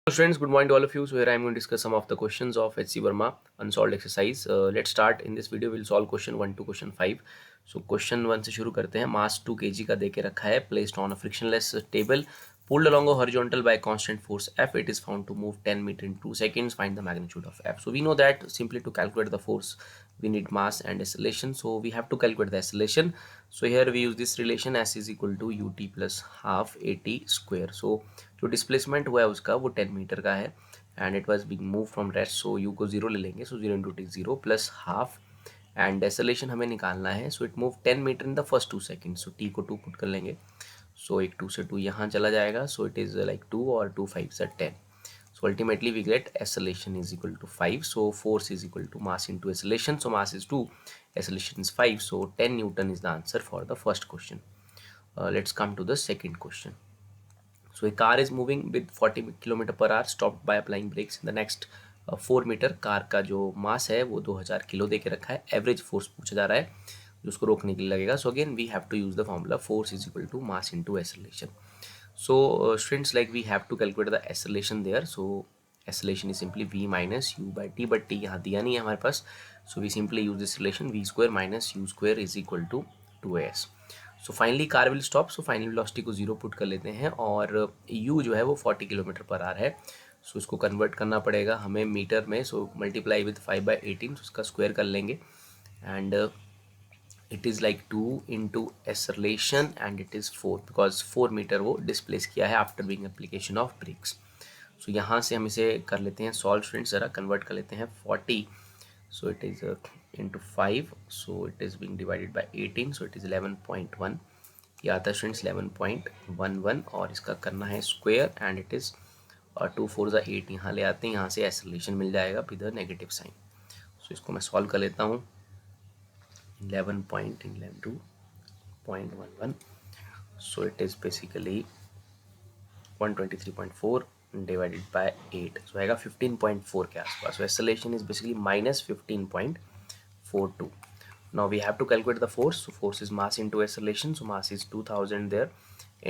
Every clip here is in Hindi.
So friends, good morning to all of you. So here I am going to discuss some of the questions of HC Verma unsolved exercise. Let's start. In this video we'll solve question 1 to question 5. So question 1 से शुरू करते हैं. Mass 2 kg का देके रखा है, placed on a frictionless table, pulled along a horizontal by constant force F. It is found to move 10 meter in 2 seconds. Find the magnitude of F. So we know that simply to calculate the force we need mass and acceleration. So we have to calculate the acceleration. So here we use this relation S is equal to ut plus half at square. So जो डिस्प्लेसमेंट हुआ है उसका वो 10 मीटर का है and it was being move from rest. So u को जीरो ले लेंगे. So zero into T zero plus half and deceleration हमें निकालना है. So it move 10 metre in the first 2 second. So T को 2 पुट कर लेंगे. सो एक 2 से 2 यहाँ चला जाएगा. सो इट इज़ लाइक 2 और 2 5 से 10. So ultimately we get acceleration is equal to 5. So force is equal to mass into acceleration. So mass is 2, acceleration is 5. So 10 Newton is the answer for the first question. Let's come to the second question. So a car is moving with 40 km per hour, stopped by applying brakes in the next 4 metre. Car का जो मास है वो 2000 किलो दे के रखा है. एवरेज फोर्स पूछा जा रहा है जो उसको रोकने के लिए लगेगा. So again we have to use the formula force is equal to mass into acceleration. So students, like we have to calculate the acceleration there. So acceleration is simply v minus u by t, but t यहाँ दिया नहीं है हमारे पास. So we simply use this relation v square minus u square is equal to 2as. So finally car will stop. So final velocity को जीरो पुट कर लेते हैं और u जो है वो 40 किलोमीटर पर आवर है. सो इसको कन्वर्ट करना पड़ेगा हमें मीटर में. So multiply with 5/18. तो उसका स्क्वायर कर लेंगे and it is like 2 into acceleration and it is 4 because 4 metre वो डिस्प्लेस किया है after being application of brakes. So यहाँ से हम इसे कर लेते हैं सॉल्व. स्टूडेंट्स ज़रा कन्वर्ट कर लेते हैं 40. सो it is into 5. So it is being divided by 18. So it is 11.1. ये आता है स्टूडेंट्स 11.11 और इसका करना है स्क्वायर एंड इट इज़ 2 4 ज़ा 8. यहाँ ले आते हैं, यहाँ से एक्सेलरेशन मिल जाएगा विद द नेगेटिव साइन. सो इसको मैं सॉल्व कर लेता हूँ. 11.11, so it is basically 123.4 divided by 8. so आएगा 15.4 के आसपास. so acceleration is basically minus 15.42. now we have to calculate the force. so force is mass into acceleration. so mass is 2000 there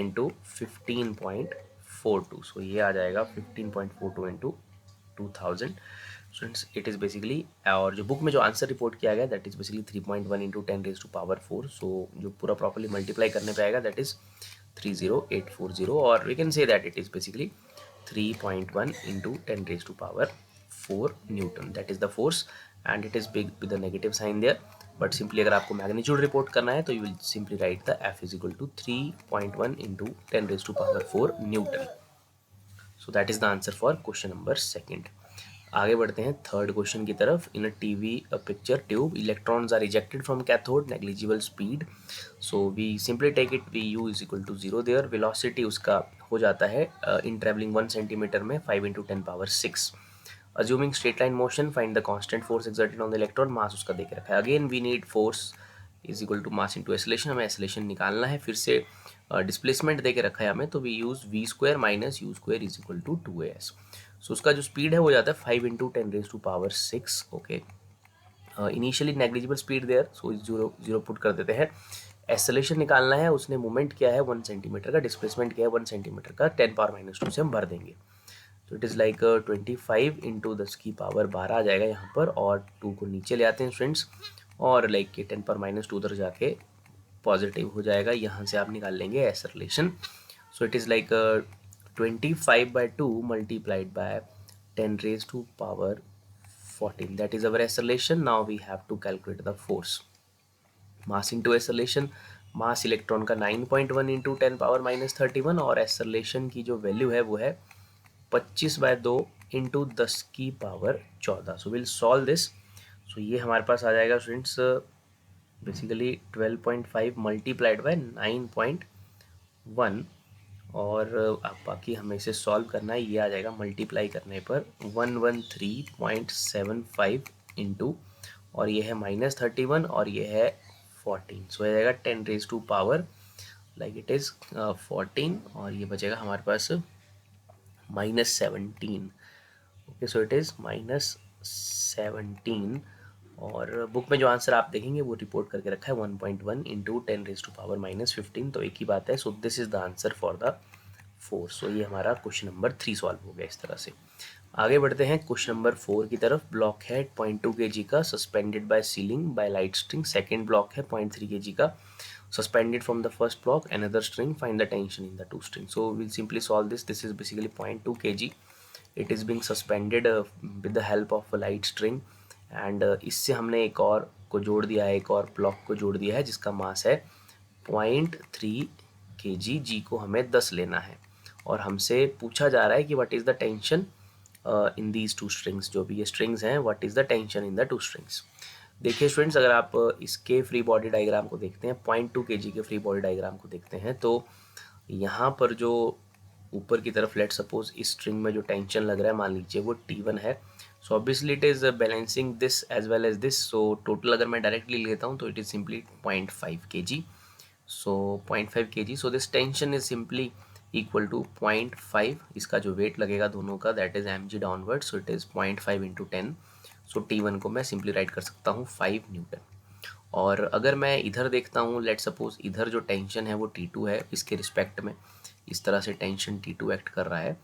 into 15.42. so ये आ जाएगा 15.42 into 2000. Students it is basically, और जो बुक में जो आंसर रिपोर्ट किया गया दैट इज़ बेसिकली 3.1 इंटू 10⁻⁴. सो जो पूरा प्रॉपर्ली मल्टीप्लाई करने पे आएगा दैट इज़ 30840 और we can say that it is basically 3.1 into 10⁻⁴ newton. That is the force and it is big with the negative sign there. But simply अगर आपको मैग्नीट्यूड रिपोर्ट करना है तो you will simply write the F is equal to 3.1 into 10⁻⁴ newton. So that is the answer for question number second. आगे बढ़ते हैं थर्ड क्वेश्चन की तरफ. In a TV picture tube electrons are ejected from cathode negligible speed. So we simply take it we u is equal to 0 there. Velocity उसका हो जाता है इन ट्रेवलिंग 1 सेंटीमीटर में 5 × 10⁻⁶. Assuming straight line motion find the constant force exerted on the electron. Mass उसका दे के रखा है. Again we need force is equal to mass into acceleration. हमें एक्सेलरेशन निकालना है. फिर से डिस्प्लेसमेंट दे के रखा है हमें, तो we use v square minus u square is equal to 2as. So उसका जो स्पीड है वो जाता है 5 × 10⁻⁶. Okay, initially negligible speed there. So zero put कर देते हैं. एक्सेलरेशन निकालना है. उसने मूवमेंट किया है 1 सेंटीमीटर का, डिस्प्लेसमेंट किया है 1 सेंटीमीटर का. 10⁻⁻² से हम भर देंगे. तो इट इज़ लाइक 25 इंटू 10⁻12 आ जाएगा यहाँ पर. और 2 को नीचे ले आते हैं स्टूडेंट्स और लाइक 10⁻² उधर जाके पॉजिटिव हो जाएगा. यहाँ से आप निकाल लेंगे acceleration. So it is like 25/2 multiplied by 10⁻14. that is our acceleration. now we have to calculate the force. mass into acceleration. Mass electron का 9.1 इंटू 10⁻⁻31 और एक्सेलरेशन की जो वैल्यू है वो है 25/2 into 10⁻14. So will solve this. So ये हमारे पास आ जाएगा स्टूडेंट्स बेसिकली 12.5 मल्टीप्लाइड बाय 9.1 और अब बाकी हमें इसे सॉल्व करना है. ये आ जाएगा मल्टीप्लाई करने पर 113.75 इंटू और ये है -31 और ये है 14. सो हो जाएगा 10⁻⁴ लाइक इट इज़ 14 और ये बचेगा हमारे पास -17. ओके, सो इट इज़ -17 और बुक में जो आंसर आप देखेंगे वो रिपोर्ट करके रखा है 1.1 इंटू 10⁻⁻15. तो एक ही बात है. So this is the answer for the 4। सो ये हमारा क्वेश्चन नंबर 3 सॉल्व हो गया इस तरह से। आगे बढ़ते हैं क्वेश्चन नंबर 4 की तरफ। ब्लॉक है 0.2 kg का suspended bye ceiling by light string. Second block है 0.3 kg का suspended from the first block, another string, find the tension in the two strings. So we'll simply solve this. This is basically 0.2 kg. It is being suspended with the help of a light string, and इससे हमने एक और को जोड़ दिया है, एक और ब्लॉक को जोड़ दिया है जिसका मास है 0.3 kg। जी को हमें 10 लेना है और हमसे पूछा जा रहा है कि what is the tension in these two strings. जो भी ये स्ट्रिंग्स हैं, what is the tension in the two strings. देखिए स्टूडेंट्स, अगर आप इसके फ्री बॉडी डायग्राम को देखते हैं, 0.2 kg के फ्री बॉडी डायग्राम को देखते हैं, तो यहाँ पर जो ऊपर की तरफ लेट सपोज इस स्ट्रिंग में जो टेंशन लग रहा है, मान लीजिए वो T1 है। So obviously it is balancing this as well as this. So total अगर मैं डायरेक्टली लेता हूँ तो it is simply 0.5 kg। So 0.5 kg। So this tension is simply equal to 0.5, इसका जो वेट लगेगा दोनों का, that is mg downward. So it is 0.5 into 10। So T1 को मैं सिंपली राइट कर सकता हूँ 5 न्यूटन। और अगर मैं इधर देखता हूँ, लेट सपोज इधर जो टेंशन है वो T2 है, इसके रिस्पेक्ट में इस तरह से टेंशन T2 एक्ट कर रहा है,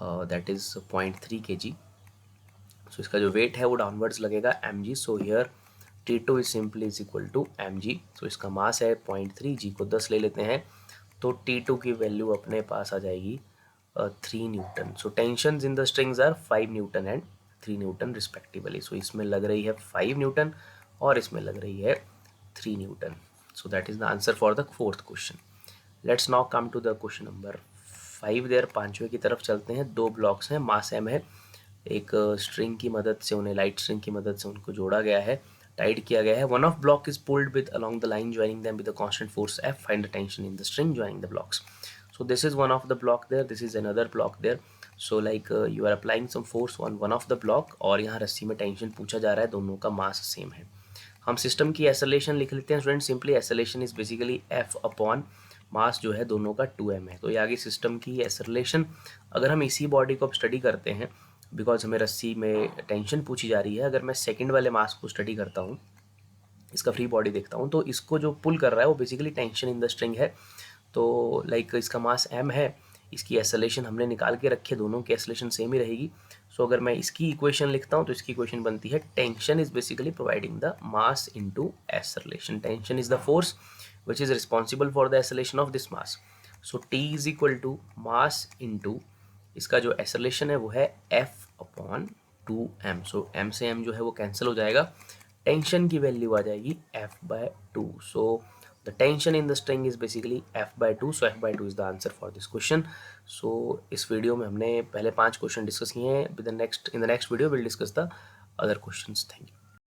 दैट इज़ 0.3 kg। सो इसका जो वेट है वो डाउनवर्ड्स लगेगा mg। So here T2 is simply is equal to mg। So इसका मास है 0.3, जी को 10 ले लेते हैं तो T2 की वैल्यू अपने पास आ जाएगी 3 newton. So tension in the strings are 5 newton and 3 newton respectively. So इसमें लग रही है 5 न्यूटन और इसमें लग रही है 3 newton. So that is the answer for the fourth question. Let's now come to the question number 5 there. पांचवें की तरफ चलते हैं। दो ब्लॉक्स हैं, मास m है, एक स्ट्रिंग की मदद से उन्हें, लाइट स्ट्रिंग की मदद से उनको जोड़ा गया है, टाइट किया गया है। One of block is pulled with along the line joining them with a constant force F, find the tension in the string joining the blocks. So this is one of the block there, this is another block there. So like you are applying some force on one of the block और यहाँ रस्सी में टेंशन पूछा जा रहा है, दोनों का मास सेम है। हम सिस्टम की एक्सेलरेशन लिख लेते हैं student. Simply acceleration is basically F upon mass जो है दोनों का 2m है। तो ये आगे सिस्टम की एक्सेलरेशन। अगर हम इसी बॉडी को अब स्टडी करते हैं, बिकॉज हमें रस्सी में टेंशन पूछी जा रही है, अगर मैं सेकेंड वाले मास को स्टडी करता हूँ, इसका फ्री बॉडी देखता हूँ, तो इसको जो पुल कर रहा है वो basically tension in the string है। तो लाइक इसका मास m है, इसकी एक्सेलरेशन हमने निकाल के रखे, दोनों की एक्सेलरेशन सेम ही रहेगी। सो अगर मैं इसकी इक्वेशन लिखता हूँ तो इसकी इक्वेशन बनती है tension is basically providing the mass into acceleration. Tension is the force which is responsible for the acceleration of this mass. So T is equal to mass into इसका जो एक्सेलरेशन है वो है F upon 2m। So m से m जो है वो कैंसिल हो जाएगा, टेंशन की वैल्यू आ जाएगी F/2। So the tension in the string is basically F/2। so F/2 is the answer for this question। so इस वीडियो में हमने पहले 5 क्वेश्चन डिस्कस किए हैं। in the next video we'll discuss the other questions। thank you।